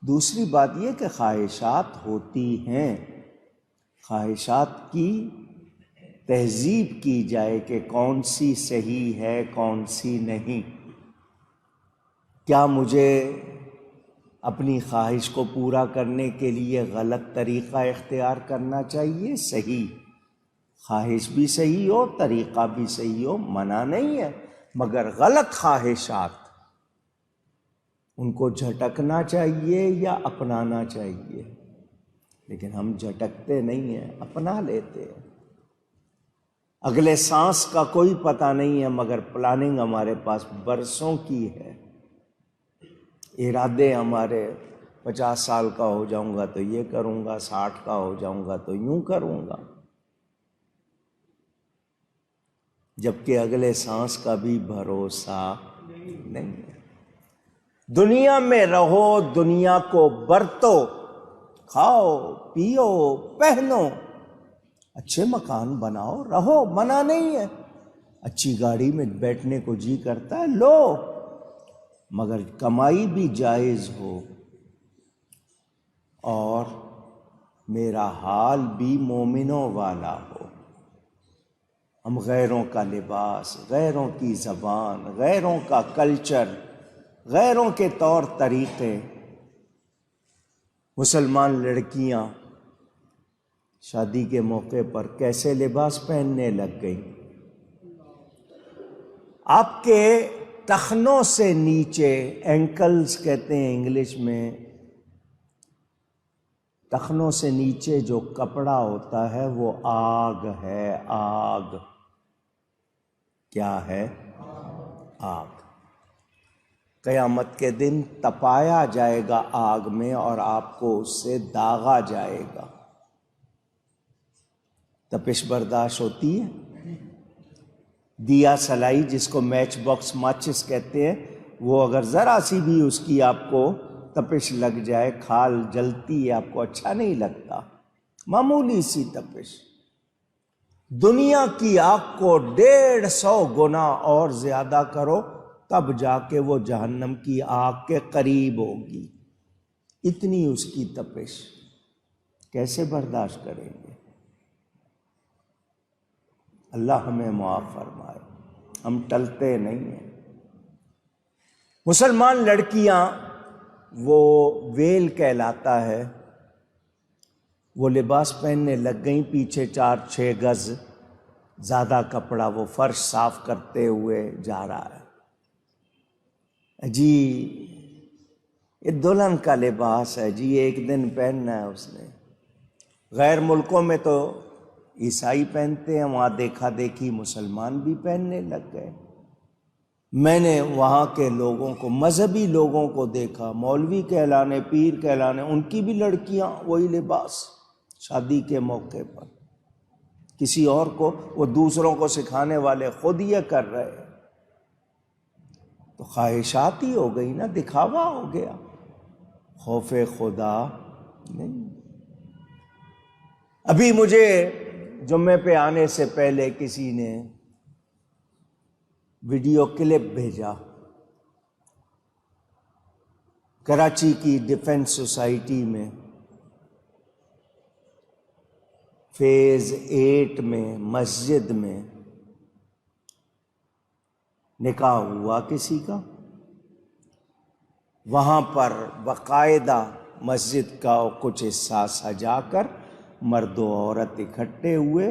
دوسری بات یہ کہ خواہشات ہوتی ہیں، خواہشات کی تہذیب کی جائے کہ کون سی صحیح ہے کون سی نہیں۔ کیا مجھے اپنی خواہش کو پورا کرنے کے لیے غلط طریقہ اختیار کرنا چاہیے؟ صحیح، خواہش بھی صحیح ہو، طریقہ بھی صحیح ہو، منع نہیں ہے، مگر غلط خواہشات ان کو جھٹکنا چاہیے یا اپنانا چاہیے؟ لیکن ہم جھٹکتے نہیں ہیں، اپنا لیتے ہیں۔ اگلے سانس کا کوئی پتہ نہیں ہے، مگر پلاننگ ہمارے پاس برسوں کی ہے۔ ارادے ہمارے 50 سال کا ہو جاؤں گا تو یہ کروں گا، 60 کا ہو جاؤں گا تو یوں کروں گا، جبکہ اگلے سانس کا بھی بھروسہ نہیں ہے۔ دنیا میں رہو، دنیا کو برتو، کھاؤ پیو پہنو، اچھے مکان بناؤ، رہو، منع نہیں ہے۔ اچھی گاڑی میں بیٹھنے کو جی کرتا ہے لو، مگر کمائی بھی جائز ہو اور میرا حال بھی مومنوں والا ہو۔ ہم غیروں کا لباس، غیروں کی زبان، غیروں کا کلچر، غیروں کے طور طریقے۔ مسلمان لڑکیاں شادی کے موقع پر کیسے لباس پہننے لگ گئی؟ آپ کے ٹخنوں سے نیچے، اینکلز کہتے ہیں انگلش میں، ٹخنوں سے نیچے جو کپڑا ہوتا ہے وہ آگ ہے، آگ۔ کیا ہے؟ آگ۔ قیامت کے دن تپایا جائے گا آگ میں اور آپ کو اس سے داغا جائے گا۔ تپش برداشت ہوتی ہے؟ دیا سلائی، جس کو میچ باکس ماچس کہتے ہیں، وہ اگر ذرا سی بھی اس کی آپ کو تپش لگ جائے، کھال جلتی ہے، آپ کو اچھا نہیں لگتا، معمولی سی تپش۔ دنیا کی آگ کو 150 گنا اور زیادہ کرو، تب جا کے وہ جہنم کی آگ کے قریب ہوگی، اتنی اس کی تپش۔ کیسے برداشت کریں گے؟ اللہ ہمیں معاف فرمائے، ہم ٹلتے نہیں ہیں۔ مسلمان لڑکیاں، وہ ویل کہلاتا ہے، وہ لباس پہننے لگ گئیں، پیچھے 4-6 گز زیادہ کپڑا، وہ فرش صاف کرتے ہوئے جا رہا ہے۔ جی یہ دلہن کا لباس ہے جی، ایک دن پہننا ہے اس نے۔ غیر ملکوں میں تو عیسائی پہنتے ہیں، وہاں دیکھا دیکھی مسلمان بھی پہننے لگ گئے۔ میں نے وہاں کے لوگوں کو، مذہبی لوگوں کو دیکھا، مولوی کہلانے، پیر کہلانے، ان کی بھی لڑکیاں وہی لباس شادی کے موقع پر۔ کسی اور کو، وہ دوسروں کو سکھانے والے خود یہ کر رہے ہیں، تو خواہشات ہی ہو گئی نا، دکھاوا ہو گیا، خوف خدا نہیں۔ ابھی مجھے جمعے پہ آنے سے پہلے کسی نے ویڈیو کلپ بھیجا، کراچی کی ڈیفنس سوسائٹی میں فیز 8 میں مسجد میں نکاح ہوا کسی کا۔ وہاں پر باقاعدہ مسجد کا کچھ حصہ سجا کر مرد و عورت اکٹھے ہوئے،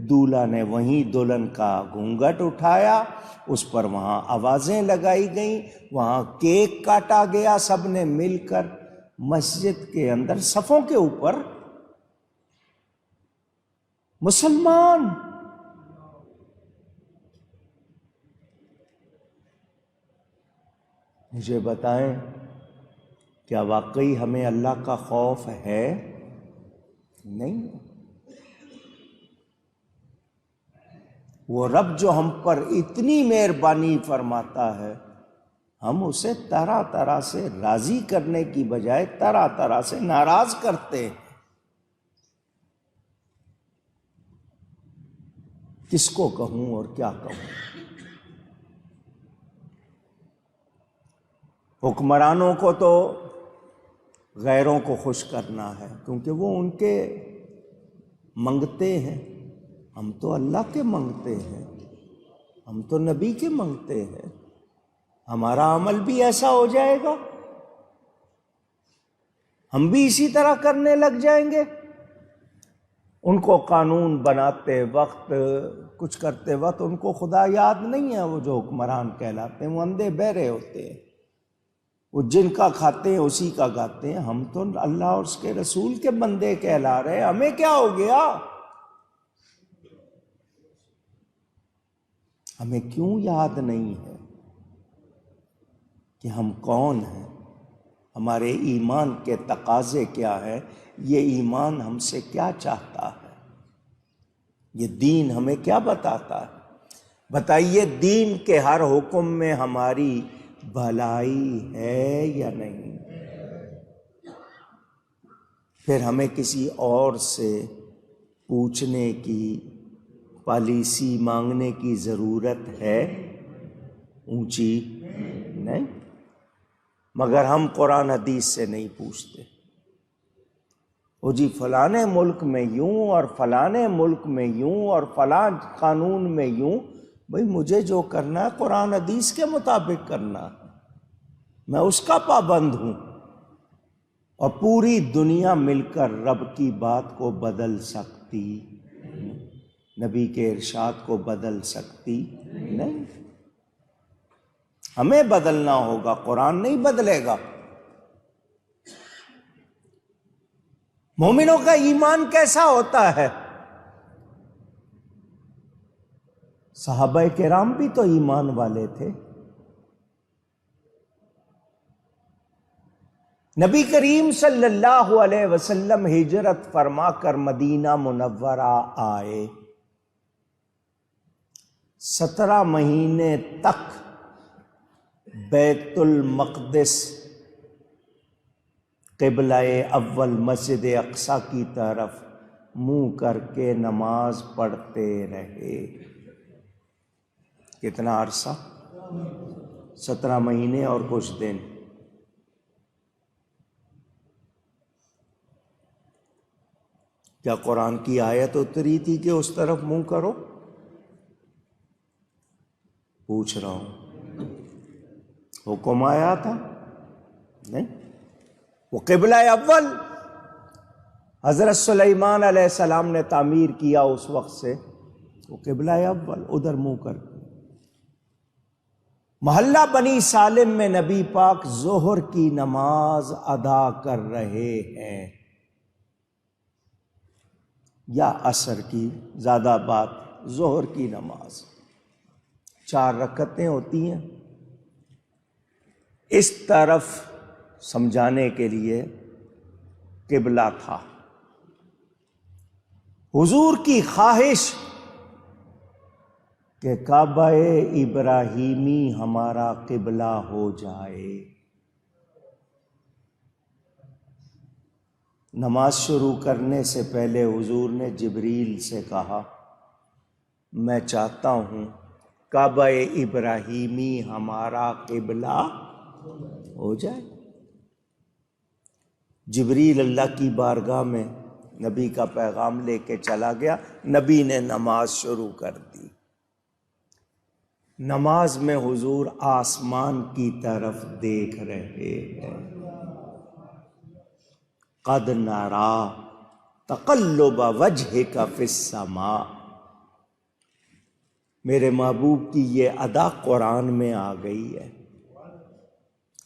دولہا نے وہیں دلہن کا گھونگھٹ اٹھایا، اس پر وہاں آوازیں لگائی گئیں، وہاں کیک کاٹا گیا، سب نے مل کر مسجد کے اندر صفوں کے اوپر۔ مسلمان مجھے بتائیں، کیا واقعی ہمیں اللہ کا خوف ہے؟ نہیں۔ وہ رب جو ہم پر اتنی مہربانی فرماتا ہے، ہم اسے طرح طرح سے راضی کرنے کی بجائے طرح طرح سے ناراض کرتے ہیں۔ کس کو کہوں اور کیا کہوں؟ حکمرانوں کو تو غیروں کو خوش کرنا ہے، کیونکہ وہ ان کے منگتے ہیں، ہم تو اللہ کے منگتے ہیں، ہم تو نبی کے منگتے ہیں، ہمارا عمل بھی ایسا ہو جائے گا، ہم بھی اسی طرح کرنے لگ جائیں گے۔ ان کو قانون بناتے وقت، کچھ کرتے وقت ان کو خدا یاد نہیں ہے، وہ جو حکمران کہلاتے ہیں وہ اندھے بہرے ہوتے ہیں، وہ جن کا کھاتے ہیں اسی کا گاتے ہیں۔ ہم تو اللہ اور اس کے رسول کے بندے کہلا رہے ہیں، ہمیں کیا ہو گیا؟ ہمیں کیوں یاد نہیں ہے کہ ہم کون ہیں، ہمارے ایمان کے تقاضے کیا ہے، یہ ایمان ہم سے کیا چاہتا ہے، یہ دین ہمیں کیا بتاتا ہے؟ بتائیے، دین کے ہر حکم میں ہماری بھلائی ہے یا نہیں؟ پھر ہمیں کسی اور سے پوچھنے کی، پالیسی مانگنے کی ضرورت ہے اونچی؟ نہیں، مگر ہم قرآن حدیث سے نہیں پوچھتے۔ وہ جی فلانے ملک میں یوں اور فلانے ملک میں یوں اور فلاں قانون میں یوں، بھئی مجھے جو کرنا ہے قرآن حدیث کے مطابق کرنا ہے، میں اس کا پابند ہوں، اور پوری دنیا مل کر رب کی بات کو بدل سکتی، نبی کے ارشاد کو بدل سکتی نہیں۔ ہمیں بدلنا ہوگا، قرآن نہیں بدلے گا۔ مومنوں کا ایمان کیسا ہوتا ہے؟ صحابہ کرام بھی تو ایمان والے تھے، نبی کریم صلی اللہ علیہ وسلم ہجرت فرما کر مدینہ منورہ آئے، 17 مہینے تک بیت المقدس قبلہ اول مسجد اقصی کی طرف منہ کر کے نماز پڑھتے رہے۔ کتنا عرصہ؟ 17 مہینے اور کچھ دن۔ کیا قرآن کی آیت اتری تھی کہ اس طرف منہ کرو؟ پوچھ رہا ہوں، حکم آیا تھا؟ نہیں، وہ قبلہ اول حضرت سلیمان علیہ السلام نے تعمیر کیا، اس وقت سے وہ قبلہ اول، ادھر منہ کر کے۔ محلہ بنی سالم میں نبی پاک ظہر کی نماز ادا کر رہے ہیں، یا عصر کی، زیادہ بات ظہر کی نماز 4 رکعتیں ہوتی ہیں۔ اس طرف سمجھانے کے لیے قبلہ تھا، حضور کی خواہش کہ کعبہ ابراہیمی ہمارا قبلہ ہو جائے۔ نماز شروع کرنے سے پہلے حضور نے جبریل سے کہا، میں چاہتا ہوں کعبہ ابراہیمی ہمارا قبلہ ہو جائے۔ جبریل اللہ کی بارگاہ میں نبی کا پیغام لے کے چلا گیا، نبی نے نماز شروع کر دی۔ نماز میں حضور آسمان کی طرف دیکھ رہے ہیں۔ قد نرا تقلب وجہک فی السماء، میرے محبوب کی یہ ادا قرآن میں آ گئی ہے۔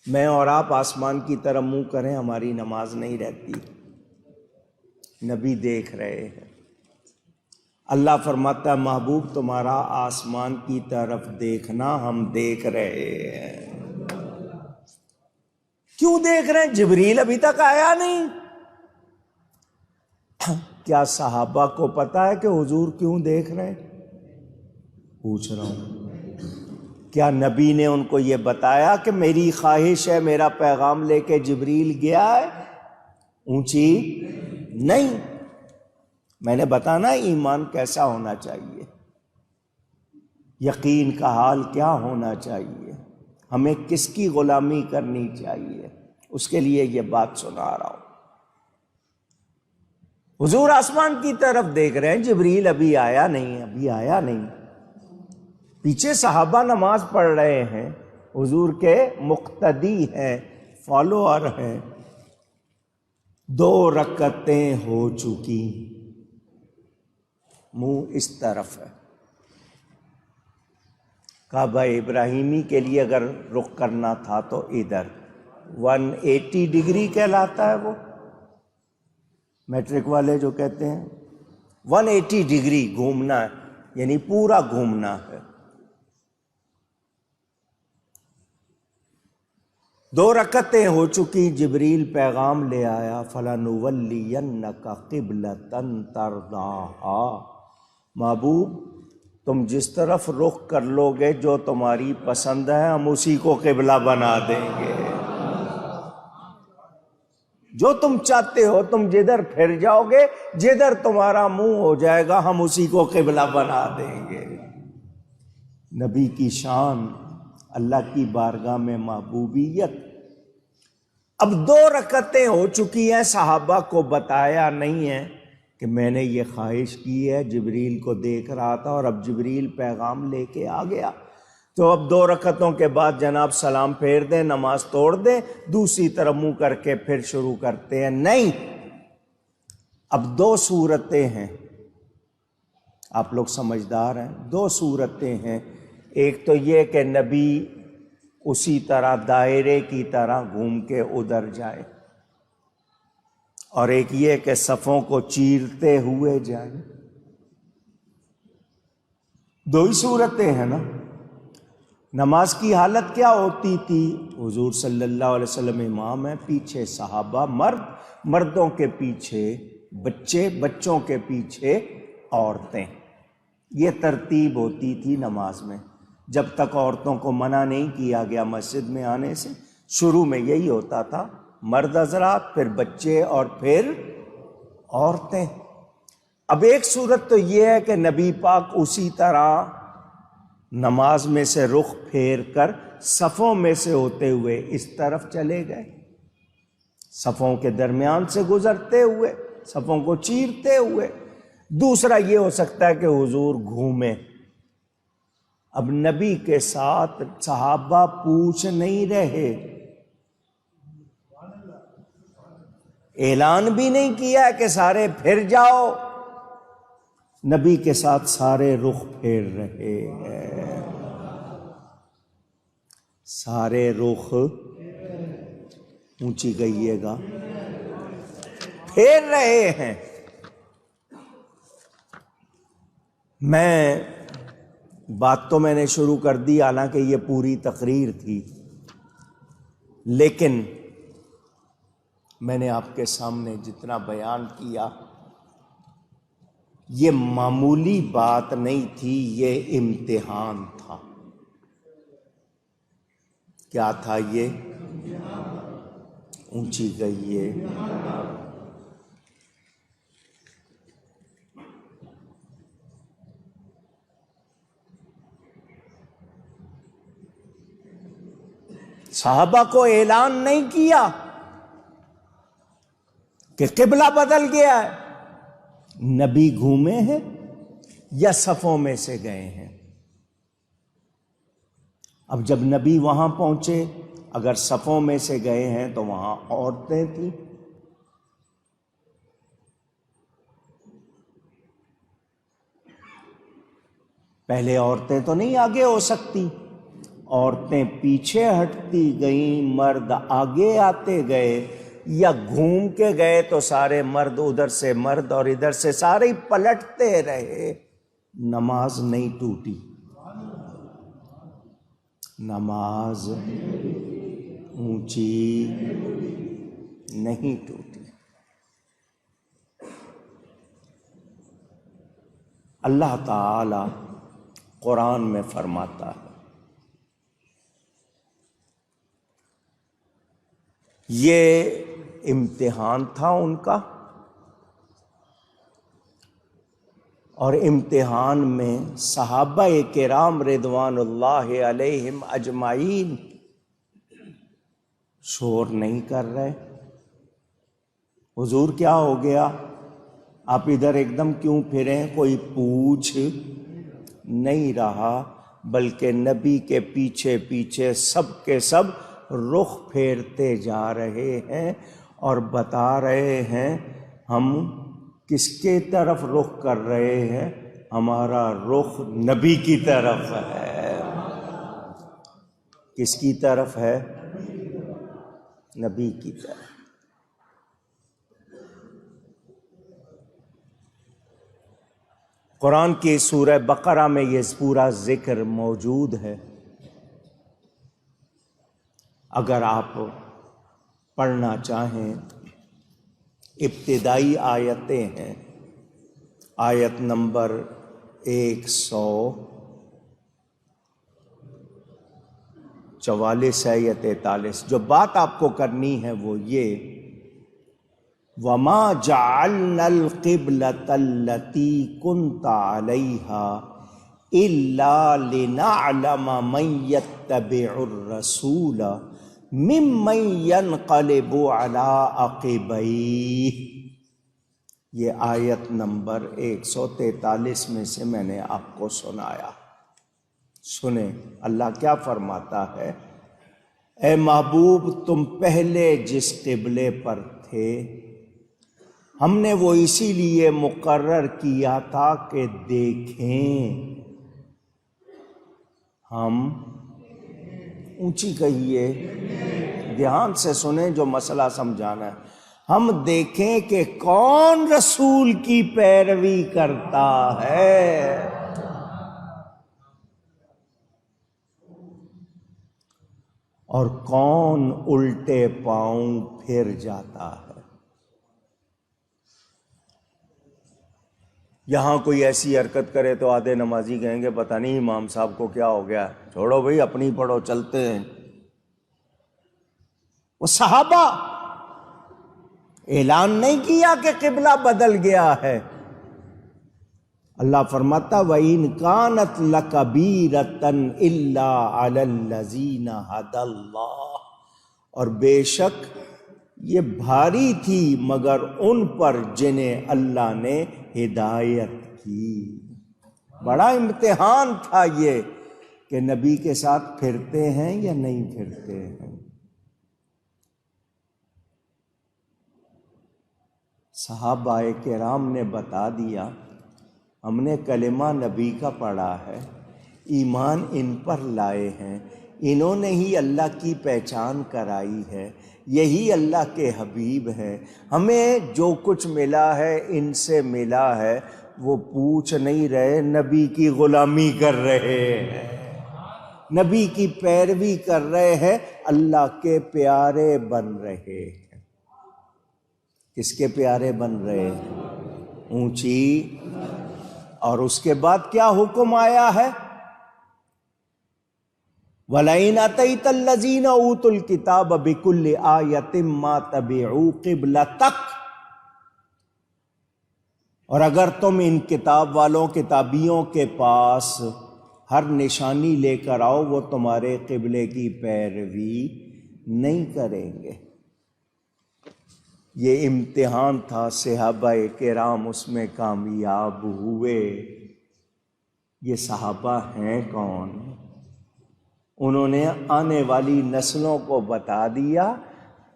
میں اور آپ آسمان کی طرف منہ کریں، ہماری نماز نہیں رہتی، نبی دیکھ رہے ہیں۔ اللہ فرماتا ہے محبوب تمہارا آسمان کی طرف دیکھنا ہم دیکھ رہے ہیں۔ کیوں دیکھ رہے ہیں؟ جبریل ابھی تک آیا نہیں۔ کیا صحابہ کو پتا ہے کہ حضور کیوں دیکھ رہے ہیں؟ پوچھ رہا ہوں، کیا نبی نے ان کو یہ بتایا کہ میری خواہش ہے، میرا پیغام لے کے جبریل گیا ہے؟ اونچی نہیں۔ میں نے بتانا ایمان کیسا ہونا چاہیے، یقین کا حال کیا ہونا چاہیے، ہمیں کس کی غلامی کرنی چاہیے، اس کے لیے یہ بات سنا رہا ہوں۔ حضور آسمان کی طرف دیکھ رہے ہیں، جبریل ابھی آیا نہیں، پیچھے صحابہ نماز پڑھ رہے ہیں، حضور کے مقتدی ہیں، فالوور ہیں۔ 2 رکعتیں ہو چکی، منہ اس طرف ہے، کعبہ ابراہیمی کے لیے اگر رخ کرنا تھا تو ادھر 180 ڈگری کہلاتا ہے، وہ میٹرک والے جو کہتے ہیں 180 ڈگری گھومنا ہے، یعنی پورا گھومنا ہے۔ 2 رکعتیں ہو چکی، جبریل پیغام لے آیا، فَلَنُوَلِّيَنَّكَ قِبْلَةً تَرْضَاهَا، محبوب تم جس طرف رخ کر لو گے جو تمہاری پسند ہے، ہم اسی کو قبلہ بنا دیں گے۔ جو تم چاہتے ہو، تم جدھر پھر جاؤ گے، جدھر تمہارا منہ ہو جائے گا، ہم اسی کو قبلہ بنا دیں گے۔ نبی کی شان، اللہ کی بارگاہ میں محبوبیت۔ اب 2 رکعتیں ہو چکی ہیں، صحابہ کو بتایا نہیں ہے کہ میں نے یہ خواہش کی ہے، جبریل کو دیکھ رہا تھا اور اب جبریل پیغام لے کے آ گیا، تو اب 2 رکعتوں کے بعد جناب سلام پھیر دیں، نماز توڑ دیں، دوسری طرف منہ کر کے پھر شروع کرتے ہیں۔ نہیں، اب 2 صورتیں ہیں، آپ لوگ سمجھدار ہیں، 2 صورتیں ہیں۔ ایک تو یہ کہ نبی اسی طرح دائرے کی طرح گھوم کے ادھر جائے، اور ایک یہ کہ صفوں کو چیرتے ہوئے جائیں۔ 2 ہی صورتیں ہیں نا۔ نماز کی حالت کیا ہوتی تھی؟ حضور صلی اللہ علیہ وسلم امام ہیں، پیچھے صحابہ، مردوں کے پیچھے بچے، بچوں کے پیچھے عورتیں، یہ ترتیب ہوتی تھی نماز میں۔ جب تک عورتوں کو منع نہیں کیا گیا مسجد میں آنے سے، شروع میں یہی ہوتا تھا، مرد حضرات، پھر بچے اور پھر عورتیں۔ اب ایک صورت تو یہ ہے کہ نبی پاک اسی طرح نماز میں سے رخ پھیر کر صفوں میں سے ہوتے ہوئے اس طرف چلے گئے، صفوں کے درمیان سے گزرتے ہوئے، صفوں کو چیرتے ہوئے۔ دوسرا یہ ہو سکتا ہے کہ حضور گھومے۔ اب نبی کے ساتھ صحابہ پوچھ نہیں رہے، اعلان بھی نہیں کیا کہ سارے پھر جاؤ، نبی کے ساتھ سارے رخ پھیر رہے ہیں، سارے رخ، اونچی گئیے گا، پھیر رہے ہیں۔ بات تو میں نے شروع کر دی، حالانکہ یہ پوری تقریر تھی، لیکن میں نے آپ کے سامنے جتنا بیان کیا، یہ معمولی بات نہیں تھی، یہ امتحان تھا۔ کیا تھا یہ؟ اونچی گئیے۔ صحابہ کو اعلان نہیں کیا کہ قبلہ بدل گیا ہے، نبی گھومے ہیں یا صفوں میں سے گئے ہیں۔ اب جب نبی وہاں پہنچے، اگر صفوں میں سے گئے ہیں تو وہاں عورتیں تھیں، پہلے عورتیں تو نہیں آگے ہو سکتی، عورتیں پیچھے ہٹتی گئیں، مرد آگے آتے گئے، یا گھوم کے گئے تو سارے مرد ادھر سے مرد اور ادھر سے سارے پلٹتے رہے، نماز نہیں ٹوٹی، نماز اونچی نہیں ٹوٹی۔ اللہ تعالی قرآن میں فرماتا ہے، یہ امتحان تھا ان کا، اور امتحان میں صحابہ کرام رضوان اللہ علیہم اجمعین شور نہیں کر رہے؟ حضور کیا ہو گیا، آپ ادھر ایک دم کیوں پھریں؟ کوئی پوچھ نہیں رہا، بلکہ نبی کے پیچھے پیچھے سب کے سب رخ پھیرتے جا رہے ہیں اور بتا رہے ہیں ہم کس کے طرف رخ کر رہے ہیں؟ ہمارا رخ نبی کی طرف ہے۔ کس کی طرف ہے؟ نبی کی طرف۔ قرآن کی سورہ بقرہ میں یہ پورا ذکر موجود ہے، اگر آپ پڑھنا چاہیں۔ ابتدائی آیتیں ہیں، آیت نمبر 144 ہے یا 43۔ جو بات آپ کو کرنی ہے وہ یہ، وَمَا جَعَلْنَا الْقِبْلَةَ الَّتِي كُنْتَ عَلَيْهَا إِلَّا لِنَعْلَمَ مَنْ يَتَّبِعُ الرَّسُولَ مِمَّنْ يَنْقَلِبُ عَلَىٰ عَقِبَيْهِ۔ یہ آیت نمبر 143 میں سے میں نے آپ کو سنایا۔ سنیں اللہ کیا فرماتا ہے، اے محبوب تم پہلے جس قبلے پر تھے ہم نے وہ اسی لیے مقرر کیا تھا کہ دیکھیں ہم، اونچی کہیے، دھیان سے سنیں جو مسئلہ سمجھانا ہے، ہم دیکھیں کہ کون رسول کی پیروی کرتا ہے اور کون الٹے پاؤں پھر جاتا ہے۔ یہاں کوئی ایسی حرکت کرے تو آدھے نمازی کہیں گے پتہ نہیں امام صاحب کو کیا ہو گیا، چھوڑو بھائی اپنی پڑھو، چلتے ہیں۔ وہ صحابہ اعلان نہیں کیا کہ قبلہ بدل گیا ہے۔ اللہ فرماتا وَإِن كَانَتْ لَكَبِيرَةً إِلَّا عَلَى الَّذِينَ هَدَى اللَّهُ، اور بے شک یہ بھاری تھی مگر ان پر جنہیں اللہ نے ہدایت کی۔ بڑا امتحان تھا یہ کہ نبی کے ساتھ پھرتے ہیں یا نہیں پھرتے ہیں۔ صحابہ کرام نے بتا دیا، ہم نے کلمہ نبی کا پڑھا ہے، ایمان ان پر لائے ہیں، انہوں نے ہی اللہ کی پہچان کرائی ہے، یہی اللہ کے حبیب ہیں، ہمیں جو کچھ ملا ہے ان سے ملا ہے۔ وہ پوچھ نہیں رہے، نبی کی غلامی کر رہے ہیں، نبی کی پیروی کر رہے ہیں، اللہ کے پیارے بن رہے ہیں۔ کس کے پیارے بن رہے ہیں؟ اونچی۔ اور اس کے بعد کیا حکم آیا ہے؟ وَلَئِنْ أَتَيْتَ الَّذِينَ أُوتُوا الْكِتَابَ بِكُلِّ آيَةٍ مَا تَبِعُوا قِبْلَتَكَ، اور اگر تم ان کتاب والوں کتابیوں کے پاس ہر نشانی لے کر آؤ وہ تمہارے قبلے کی پیروی نہیں کریں گے۔ یہ امتحان تھا، صحابہ کرام اس میں کامیاب ہوئے۔ یہ صحابہ ہیں کون؟ انہوں نے آنے والی نسلوں کو بتا دیا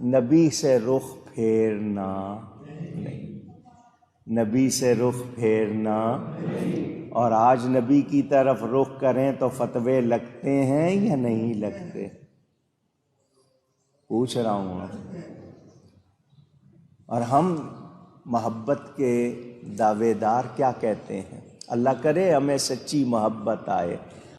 نبی سے رخ پھیرنا نہیں، نبی سے رخ پھیرنا۔ اور آج نبی کی طرف رخ کریں تو فتوے لگتے ہیں یا نہیں لگتے؟ پوچھ رہا ہوں۔ اور ہم محبت کے دعوے دار کیا کہتے ہیں؟ اللہ کرے ہمیں سچی محبت آئے۔